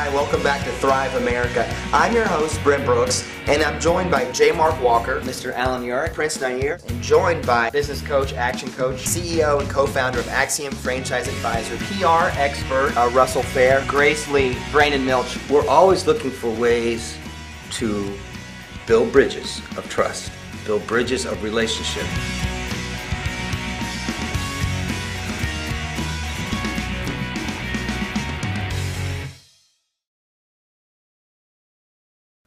Hi, welcome back to Thrive America. I'm your host, Brent Brooks, and I'm joined by J. Mark Walker, Mr. Alan Urick, Prince Nair, and joined by business coach, action coach, CEO and co-founder of Axiom Franchise Advisor, PR expert, Russell Fair, Grace Lee, Brandon Milch. We're always looking for ways to build bridges of trust, build bridges of relationship.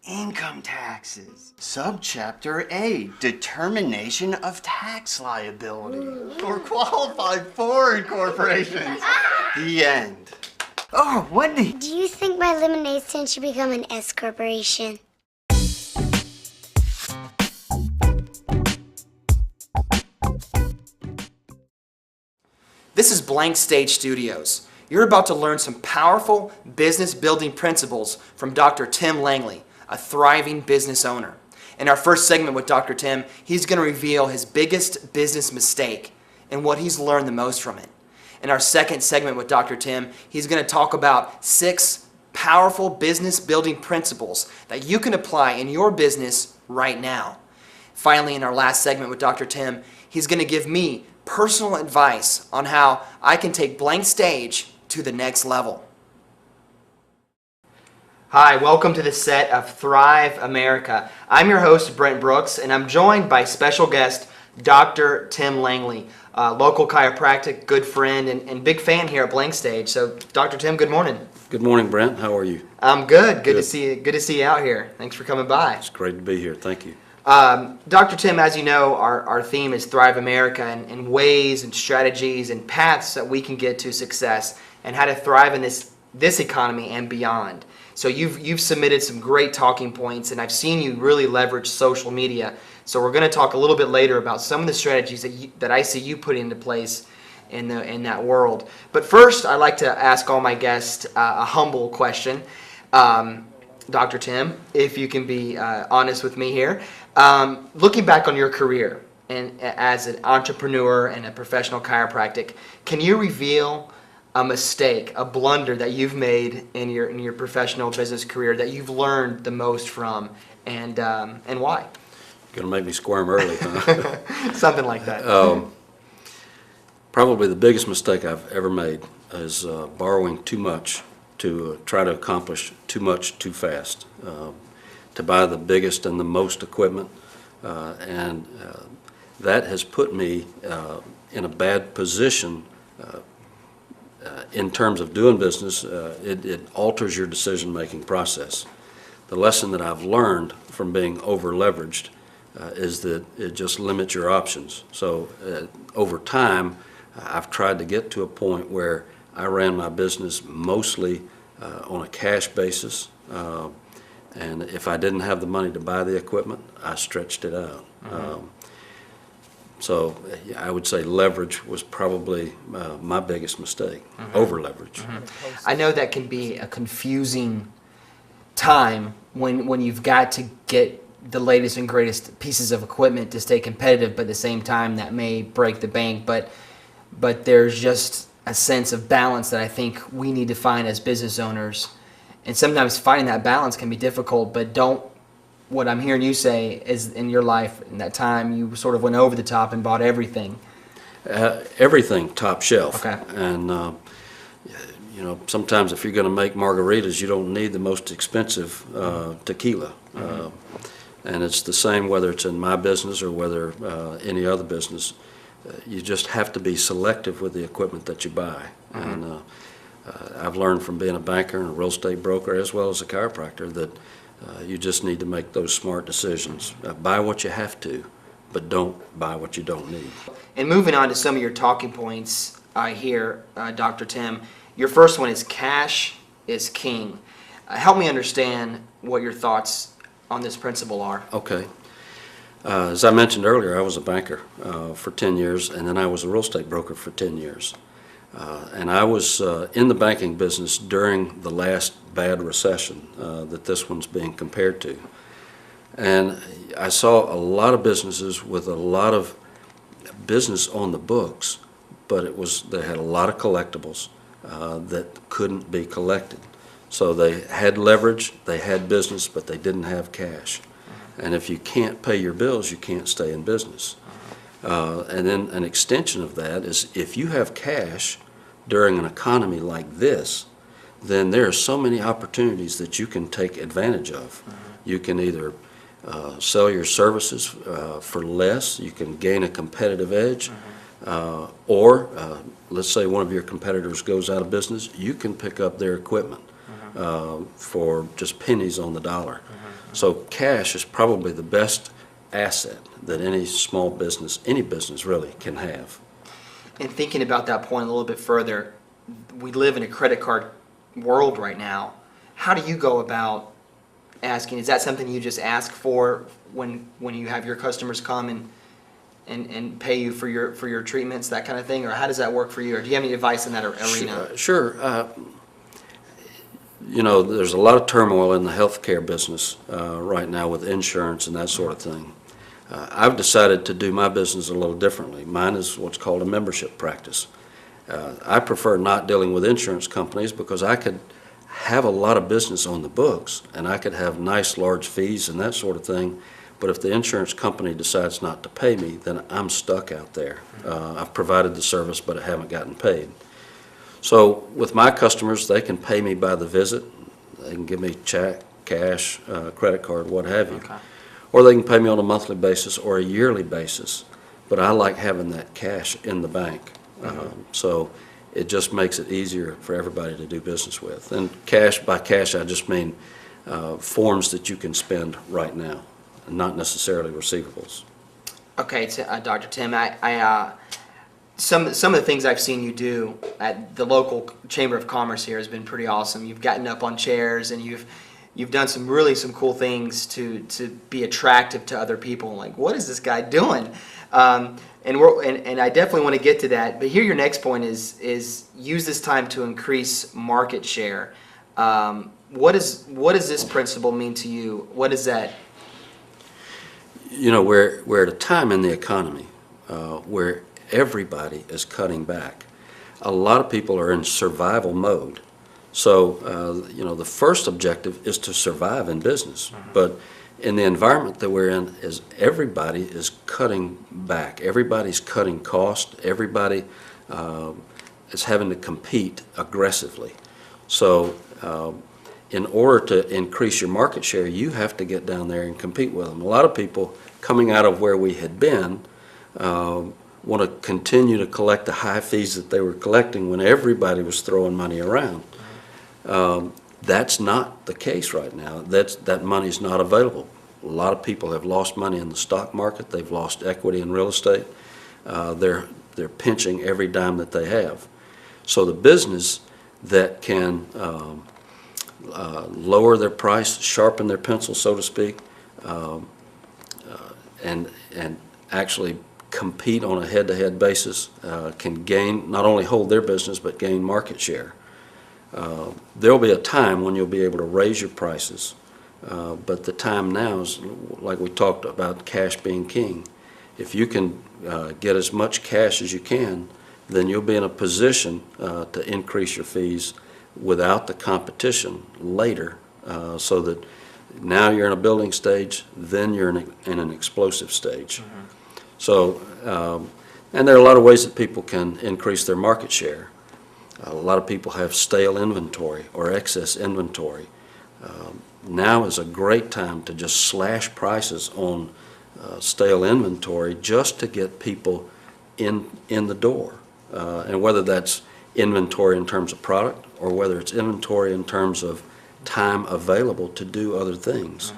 Income taxes. Subchapter A, determination of tax liability for qualified foreign corporations. The end. Oh, Wendy! Do you think my lemonade stand should become an S corporation? This is Blank Stage Studios. You're about to learn some powerful business building principles from Dr. Tim Langley, a thriving business owner. In our first segment with Dr. Tim, he's going to reveal his biggest business mistake and what he's learned the most from it. In our second segment with Dr. Tim, he's going to talk about 6 powerful business building principles that you can apply in your business right now. Finally, in our last segment with Dr. Tim, he's going to give me personal advice on how I can take Blank Stage to the next level. Hi, welcome to the set of Thrive America. I'm your host, Brent Brooks, and I'm joined by special guest, Dr. Tim Langley, local chiropractic, good friend, and big fan here at Blank Stage. So, Dr. Tim, good morning. Good morning, Brent. How are you? I'm good. Good to see you. Good to see you out here. Thanks for coming by. It's great to be here. Thank you. Dr. Tim, as you know, our theme is Thrive America and ways and strategies and paths that we can get to success and how to thrive in this economy and beyond. So you've submitted some great talking points, and I've seen you really leverage social media. So we're going to talk a little bit later about some of the strategies that I see you put into place in that world. But first, I'd like to ask all my guests a humble question. Dr. Tim, if you can be honest with me here. Looking back on your career and as an entrepreneur and a professional chiropractic, can you reveal a mistake, a blunder that you've made in your professional business career that you've learned the most from, and why? Going to make me squirm early, huh? Something like that. Probably the biggest mistake I've ever made is borrowing too much to try to accomplish too much too fast, to buy the biggest and the most equipment, and that has put me in a bad position in terms of doing business. It alters your decision-making process. The lesson that I've learned from being over-leveraged is that it just limits your options. So over time, I've tried to get to a point where I ran my business mostly on a cash basis, and if I didn't have the money to buy the equipment, I stretched it out. Mm-hmm. So I would say leverage was probably my biggest mistake, mm-hmm. Over-leverage. Mm-hmm. I know that can be a confusing time when you've got to get the latest and greatest pieces of equipment to stay competitive, but at the same time that may break the bank. But there's just a sense of balance that I think we need to find as business owners. And sometimes finding that balance can be difficult, but what I'm hearing you say is in your life, in that time, you sort of went over the top and bought everything. Everything top shelf. Okay. And, sometimes if you're going to make margaritas, you don't need the most expensive tequila. Mm-hmm. And it's the same whether it's in my business or whether any other business. You just have to be selective with the equipment that you buy. Mm-hmm. And I've learned from being a banker and a real estate broker as well as a chiropractor that you just need to make those smart decisions. Buy what you have to, but don't buy what you don't need. And moving on to some of your talking points here, Dr. Tim, your first one is cash is king. Help me understand what your thoughts on this principle are. Okay. As I mentioned earlier, I was a banker for 10 years, and then I was a real estate broker for 10 years. And I was in the banking business during the last bad recession that this one's being compared to. And I saw a lot of businesses with a lot of business on the books, but they had a lot of collectibles that couldn't be collected. So they had leverage, they had business, but they didn't have cash. And if you can't pay your bills, you can't stay in business. And then an extension of that is if you have cash during an economy like this, then there are so many opportunities that you can take advantage of. You can either sell your services for less, you can gain a competitive edge, or let's say one of your competitors goes out of business, you can pick up their equipment for just pennies on the dollar. So cash is probably the best asset that any small business, any business really, can have. And thinking about that point a little bit further, we live in a credit card world right now. How do you go about asking? Is that something you just ask for when you have your customers come and pay you for your treatments, that kind of thing? Or how does that work for you? Or do you have any advice in that arena? Sure. You know, there's a lot of turmoil in the healthcare business right now with insurance and that sort of thing. I've decided to do my business a little differently. Mine is what's called a membership practice. I prefer not dealing with insurance companies because I could have a lot of business on the books and I could have nice large fees and that sort of thing, but if the insurance company decides not to pay me, then I'm stuck out there. I've provided the service, but I haven't gotten paid. So with my customers, they can pay me by the visit. They can give me check, cash, credit card, what have you. Okay. Or they can pay me on a monthly basis or a yearly basis. But I like having that cash in the bank. So it just makes it easier for everybody to do business with. And by cash, I just mean forms that you can spend right now, and not necessarily receivables. Okay, Dr. Tim, some of the things I've seen you do at the local Chamber of Commerce here has been pretty awesome. You've gotten up on chairs and you've done some cool things to be attractive to other people. Like, what is this guy doing? And I definitely want to get to that. But here, your next point is use this time to increase market share. What does this principle mean to you? What is that? You know, we're at a time in the economy where everybody is cutting back. A lot of people are in survival mode. So, you know, the first objective is to survive in business. But in the environment that we're in, is everybody is cutting back. Everybody's cutting cost. Everybody is having to compete aggressively. So, in order to increase your market share, you have to get down there and compete with them. A lot of people coming out of where we had been want to continue to collect the high fees that they were collecting when everybody was throwing money around. That's not the case right now. That money's not available. A lot of people have lost money in the stock market. They've lost equity in real estate. They're pinching every dime that they have. So the business that can lower their price, sharpen their pencil, so to speak, and actually compete on a head-to-head basis, can gain, not only hold their business, but gain market share. There'll be a time when you'll be able to raise your prices, but the time now is, like we talked about, cash being king. If you can get as much cash as you can, then you'll be in a position to increase your fees without the competition later, so that now you're in a building stage, then you're in an explosive stage. So, and there are a lot of ways that people can increase their market share. A lot of people have stale inventory or excess inventory. Now is a great time to just slash prices on stale inventory just to get people in the door. And whether that's inventory in terms of product or whether it's inventory in terms of time available to do other things.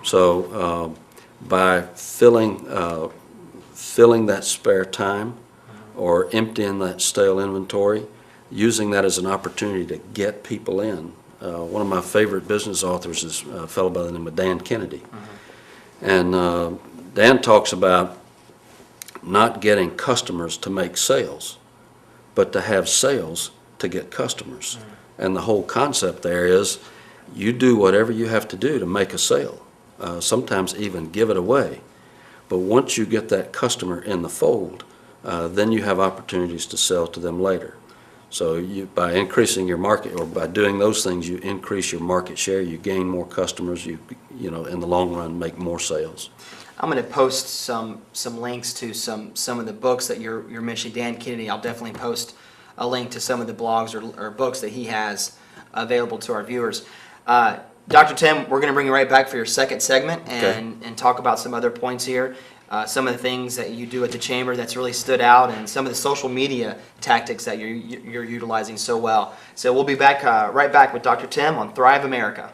So by filling that spare time or emptying that stale inventory, using that as an opportunity to get people in. One of my favorite business authors is a fellow by the name of Dan Kennedy. And Dan talks about not getting customers to make sales, but to have sales to get customers. And the whole concept there is you do whatever you have to do to make a sale, sometimes even give it away. But once you get that customer in the fold, then you have opportunities to sell to them later. So by increasing your market, or by doing those things, you increase your market share, you gain more customers, you know, in the long run, make more sales. I'm going to post some links to some of the books that you're mentioning. Dan Kennedy, I'll definitely post a link to some of the blogs or books that he has available to our viewers. Dr. Tim, we're going to bring you right back for your second segment and talk about some other points here. Some of the things that you do at the Chamber that's really stood out, and some of the social media tactics that you're utilizing so well. So we'll be back right back with Dr. Tim on Thrive America.